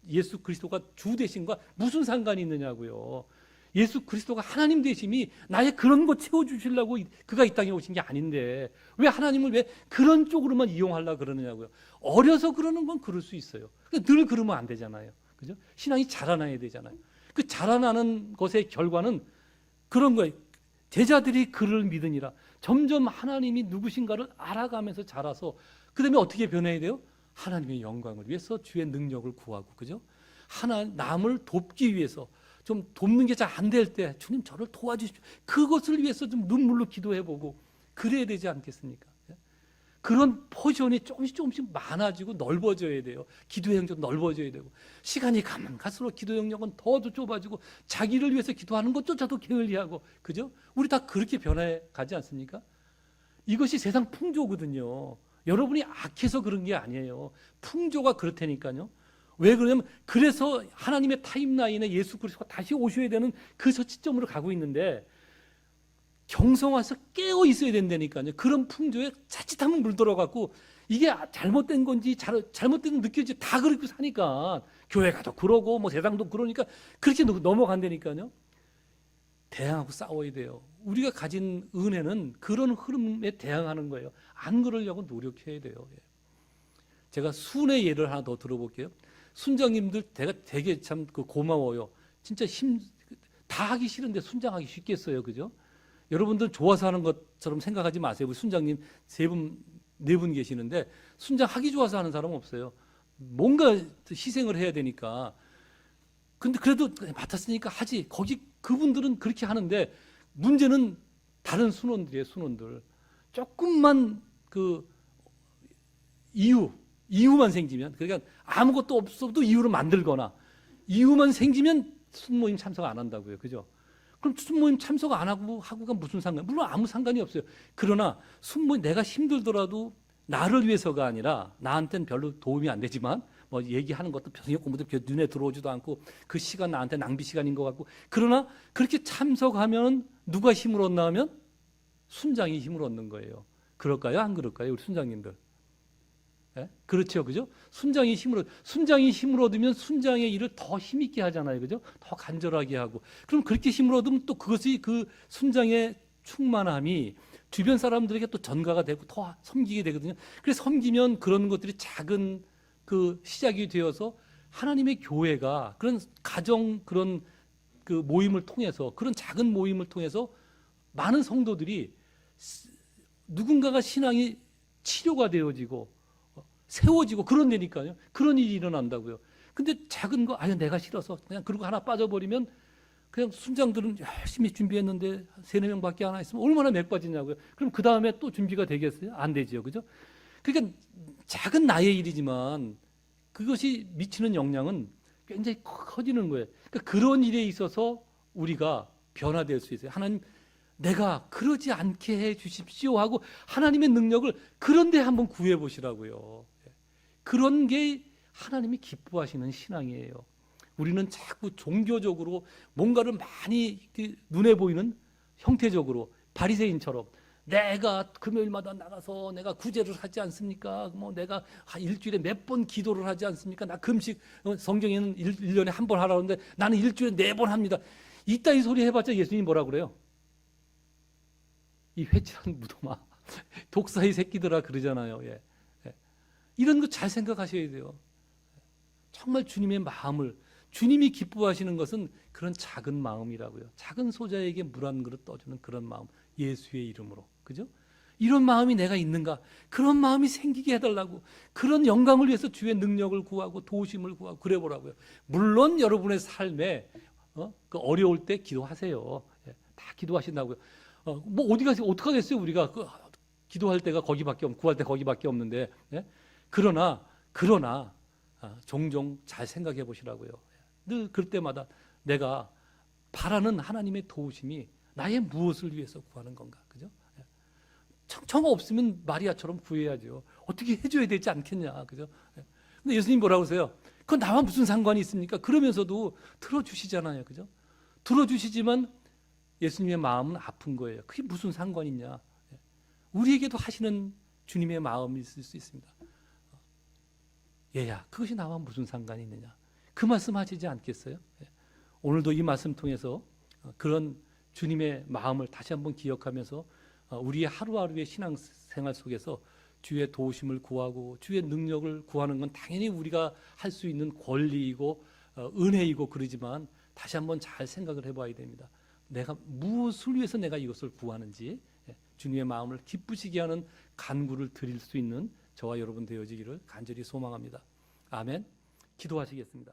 예수 그리스도가 주 되신과 무슨 상관이 있느냐고요. 예수 그리스도가 하나님 되심이 나의 그런 거 채워주시려고 그가 이 땅에 오신 게 아닌데 왜 하나님을 왜 그런 쪽으로만 이용하려고 그러느냐고요. 어려서 그러는 건 그럴 수 있어요. 늘 그러면 안 되잖아요. 그죠? 신앙이 자라나야 되잖아요. 그 자라나는 것의 결과는 그런 거예요. 제자들이 그를 믿으니라. 점점 하나님이 누구신가를 알아가면서 자라서 그 다음에 어떻게 변해야 돼요? 하나님의 영광을 위해서 주의 능력을 구하고, 그죠? 남을 돕기 위해서 좀 돕는 게 잘 안 될 때 주님 저를 도와주십시오. 그것을 위해서 좀 눈물로 기도해보고 그래야 되지 않겠습니까? 그런 포지션이 조금씩 많아지고 넓어져야 돼요. 기도의 영역도 넓어져야 되고 시간이 가면 갈수록 기도 영역은 더 좁아지고 자기를 위해서 기도하는 것조차도 게을리하고, 그죠? 우리 다 그렇게 변해 가지 않습니까? 이것이 세상 풍조거든요. 여러분이 악해서 그런 게 아니에요. 풍조가 그렇다니까요. 왜 그러냐면 그래서 하나님의 타임라인에 예수 그리스도가 다시 오셔야 되는 그 시점으로 가고 있는데 경성와서 깨어 있어야 된다니까요. 그런 풍조에 자칫하면 물들어갖고 이게 잘못된 건지 잘못된 느껴지 다 그렇게 사니까 교회가 더 그러고 세상도 그러니까 그렇게 넘어간다니까요. 대항하고 싸워야 돼요. 우리가 가진 은혜는 그런 흐름에 대항하는 거예요. 안 그러려고 노력해야 돼요. 제가 순의 예를 하나 더 들어볼게요. 순장님들 되게 참 고마워요. 진짜 다 하기 싫은데 순장하기 쉽겠어요, 그죠? 여러분들 좋아서 하는 것처럼 생각하지 마세요. 우리 순장님 네 분 계시는데 순장하기 좋아서 하는 사람은 없어요. 뭔가 희생을 해야 되니까. 근데 그래도 맡았으니까 하지. 그분들은 그렇게 하는데 문제는 다른 순원들이에요, 순원들. 조금만 이유만 생기면, 그러니까 아무것도 없어도 이유를 만들거나 이유만 생기면 순모임 참석 안 한다고요. 그죠? 그럼 순모임 참석 안 하고가 무슨 상관? 물론 아무 상관이 없어요. 그러나 순모임 내가 힘들더라도 나를 위해서가 아니라 나한테는 별로 도움이 안 되지만 얘기하는 것도 성경 공부도 눈에 들어오지도 않고 그 시간 나한테 낭비 시간인 것 같고, 그러나 그렇게 참석하면 누가 힘을 얻나 하면 순장이 힘을 얻는 거예요. 그럴까요? 안 그럴까요? 우리 순장님들. 예? 그렇죠, 그죠? 순장이 힘을 얻으면 순장의 일을 더 힘있게 하잖아요, 그죠? 더 간절하게 하고. 그럼 그렇게 힘을 얻으면 또 그것이 그 순장의 충만함이 주변 사람들에게 또 전가가 되고 더 섬기게 되거든요. 그래서 섬기면 그런 것들이 작은 그 시작이 되어서 하나님의 교회가 그런 가정 그런 그 모임을 통해서 그런 작은 모임을 통해서 많은 성도들이 누군가가 신앙이 치료가 되어지고 세워지고 그런 데니까요. 그런 일이 일어난다고요. 근데 작은 거 아유 내가 싫어서 그냥 그러고 하나 빠져버리면 그냥 순장들은 열심히 준비했는데 3-4명밖에 안 있으면 얼마나 맥 빠지냐고요. 그럼 그 다음에 또 준비가 되겠어요? 안 되죠. 그죠? 그러니까 작은 나의 일이지만 그것이 미치는 영향은 굉장히 커지는 거예요. 그러니까 그런 일에 있어서 우리가 변화될 수 있어요. 하나님 내가 그러지 않게 해 주십시오 하고 하나님의 능력을 그런 데 한번 구해 보시라고요. 그런 게 하나님이 기뻐하시는 신앙이에요. 우리는 자꾸 종교적으로 뭔가를 많이 눈에 보이는 형태적으로 바리새인처럼 내가 금요일마다 나가서 내가 구제를 하지 않습니까? 뭐 내가 일주일에 몇 번 기도를 하지 않습니까? 나 금식 성경에는 1년에 한 번 하라고 하는데 나는 일주일에 4번 합니다. 이따위 소리 해봤자 예수님이 뭐라 그래요? 이 회칠한 무도마 독사의 새끼들아 그러잖아요. 예. 예. 이런 거 잘 생각하셔야 돼요. 정말 주님의 마음을 주님이 기뻐하시는 것은 그런 작은 마음이라고요. 작은 소자에게 물 한 그릇 떠주는 그런 마음. 예수의 이름으로. 그죠? 이런 마음이 내가 있는가? 그런 마음이 생기게 해달라고. 그런 영광을 위해서 주의 능력을 구하고 도우심을 구하고 그래 보라고요. 물론 여러분의 삶에 그 어려울 때 기도하세요. 예, 다 기도하신다고요. 뭐 어디 가서 어떡하겠어요? 우리가 기도할 때가 거기밖에 구할 때 거기밖에 없는데. 예? 그러나 종종 잘 생각해 보시라고요. 늘 그럴 때마다 내가 바라는 하나님의 도우심이 나의 무엇을 위해서 구하는 건가, 그죠? 청처가 없으면 마리아처럼 구해야죠. 어떻게 해줘야 되지 않겠냐, 그죠? 근데 예수님 뭐라고 하세요? 그건 나와 무슨 상관이 있습니까? 그러면서도 들어주시잖아요, 그죠? 들어주시지만 예수님의 마음은 아픈 거예요. 그게 무슨 상관이 있냐? 우리에게도 하시는 주님의 마음이 있을 수 있습니다. 얘야, 그것이 나와 무슨 상관이 있느냐? 그 말씀 하시지 않겠어요? 오늘도 이 말씀 통해서 그런 주님의 마음을 다시 한번 기억하면서 우리의 하루하루의 신앙생활 속에서 주의 도우심을 구하고 주의 능력을 구하는 건 당연히 우리가 할 수 있는 권리이고 은혜이고 그러지만 다시 한번 잘 생각을 해봐야 됩니다. 내가 무엇을 위해서 내가 이것을 구하는지 주님의 마음을 기쁘시게 하는 간구를 드릴 수 있는 저와 여러분 되어지기를 간절히 소망합니다. 아멘. 기도하시겠습니다.